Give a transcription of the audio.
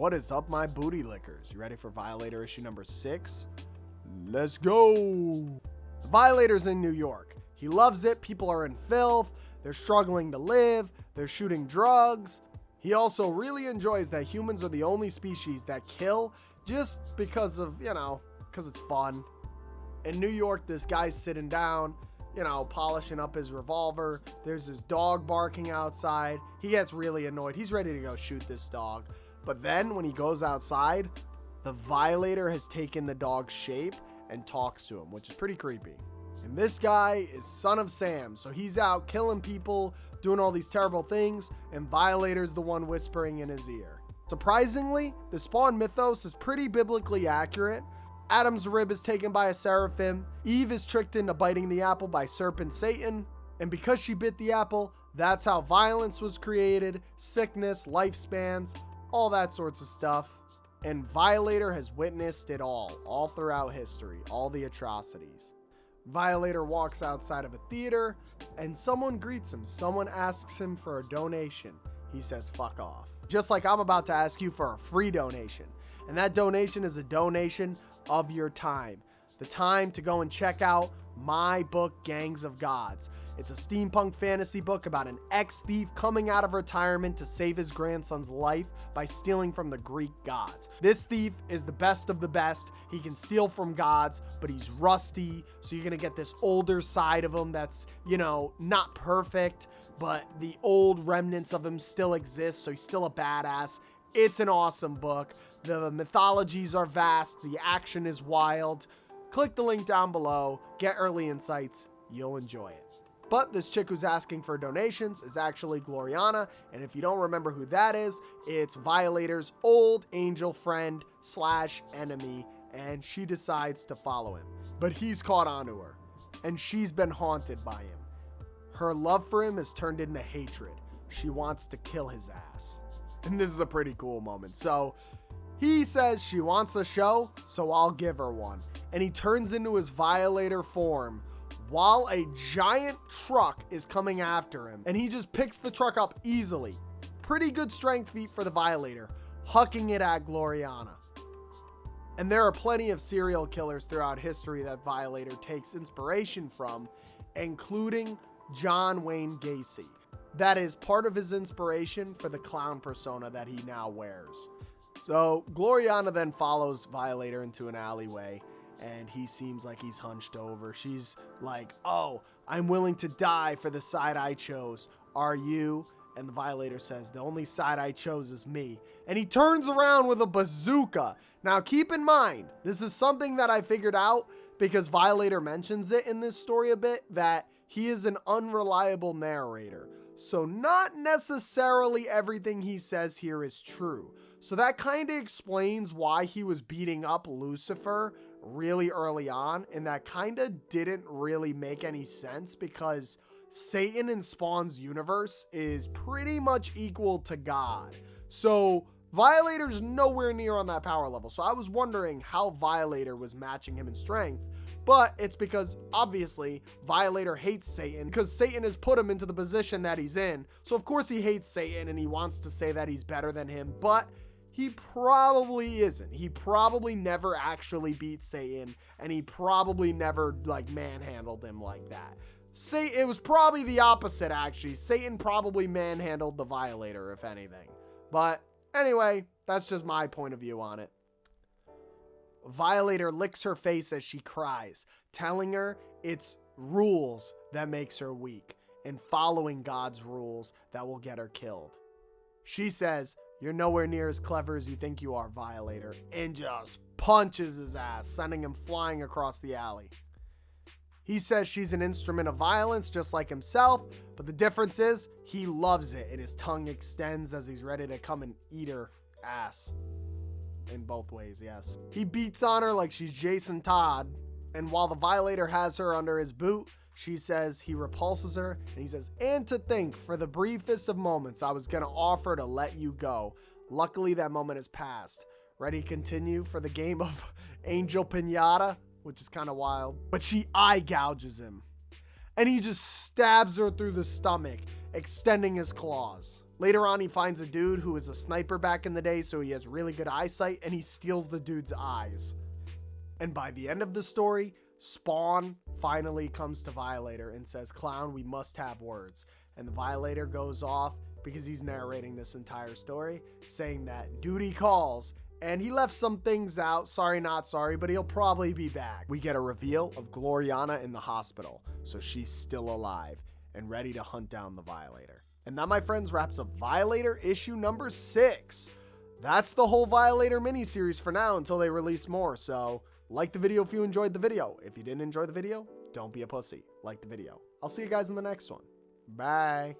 What is up, my booty lickers? You ready for Violator issue number 6? Let's go! Violator's in New York. He loves it. People are in filth. They're struggling to live. They're shooting drugs. He also really enjoys that humans are the only species that kill just because of, because it's fun. In New York, this guy's sitting down, polishing up his revolver. There's this dog barking outside. He gets really annoyed. He's ready to go shoot this dog. But then when he goes outside, the Violator has taken the dog's shape and talks to him, which is pretty creepy. And this guy is Son of Sam, so he's out killing people, doing all these terrible things, and Violator's the one whispering in his ear. Surprisingly, the Spawn mythos is pretty biblically accurate. Adam's rib is taken by a seraphim. Eve is tricked into biting the apple by serpent Satan. And because she bit the apple, that's how violence was created, sickness, lifespans, all that sorts of stuff. And Violator has witnessed it all throughout history, all the atrocities. Violator walks outside of a theater and someone greets him. Someone asks him for a donation. He says, fuck off. Just like I'm about to ask you for a free donation. And that donation is a donation of your time. The time to go and check out my book, Gangs of Gods. It's a steampunk fantasy book about an ex-thief coming out of retirement to save his grandson's life by stealing from the Greek gods. This thief is the best of the best. He can steal from gods, but he's rusty, so you're gonna get this older side of him that's, not perfect, but the old remnants of him still exist, so he's still a badass. It's an awesome book. The mythologies are vast. The action is wild. Click the link down below. Get early insights. You'll enjoy it. But this chick who's asking for donations is actually Gloriana. And if you don't remember who that is, it's Violator's old angel friend / enemy. And she decides to follow him. But he's caught onto her. And she's been haunted by him. Her love for him has turned into hatred. She wants to kill his ass. And this is a pretty cool moment. So he says she wants a show, so I'll give her one. And he turns into his Violator form while a giant truck is coming after him. And he just picks the truck up easily. Pretty good strength feat for the Violator, hucking it at Gloriana. And there are plenty of serial killers throughout history that Violator takes inspiration from, including John Wayne Gacy. That is part of his inspiration for the clown persona that he now wears. So Gloriana then follows Violator into an alleyway, and he seems like he's hunched over. She's like, oh, I'm willing to die for the side I chose. Are you? And the Violator says, the only side I chose is me. And he turns around with a bazooka. Now keep in mind, this is something that I figured out because Violator mentions it in this story a bit, that he is an unreliable narrator. So not necessarily everything he says here is true. So that kind of explains why he was beating up Lucifer really early on. And that kind of didn't really make any sense because Satan in Spawn's universe is pretty much equal to God. So Violator's nowhere near on that power level. So I was wondering how Violator was matching him in strength. But it's because, obviously, Violator hates Satan because Satan has put him into the position that he's in. So, of course, he hates Satan and he wants to say that he's better than him. But he probably isn't. He probably never actually beat Satan. And he probably never, manhandled him like that. It was probably the opposite, actually. Satan probably manhandled the Violator, if anything. But, anyway, that's just my point of view on it. Violator licks her face as she cries, telling her it's rules that makes her weak and following God's rules that will get her killed. She says, you're nowhere near as clever as you think you are, Violator, and just punches his ass, sending him flying across the alley. He says she's an instrument of violence just like himself, but the difference is he loves it and his tongue extends as he's ready to come and eat her ass. In both ways, yes. He beats on her like she's Jason Todd, and while the Violator has her under his boot, she says he repulses her, and he says, and to think, for the briefest of moments, I was gonna offer to let you go. Luckily, that moment has passed. Ready to continue for the game of Angel Pinata, which is kind of wild. But she eye gouges him, and he just stabs her through the stomach, extending his claws. Later on, he finds a dude who is a sniper back in the day, so he has really good eyesight, and he steals the dude's eyes. And by the end of the story, Spawn finally comes to Violator and says, "Clown, we must have words." And the Violator goes off because he's narrating this entire story, saying that duty calls, and he left some things out. Sorry, not sorry, but he'll probably be back. We get a reveal of Gloriana in the hospital, so she's still alive and ready to hunt down the Violator. And that, my friends, wraps up Violator issue number 6. That's the whole Violator miniseries for now until they release more. So like the video if you enjoyed the video. If you didn't enjoy the video, don't be a pussy. Like the video. I'll see you guys in the next one. Bye.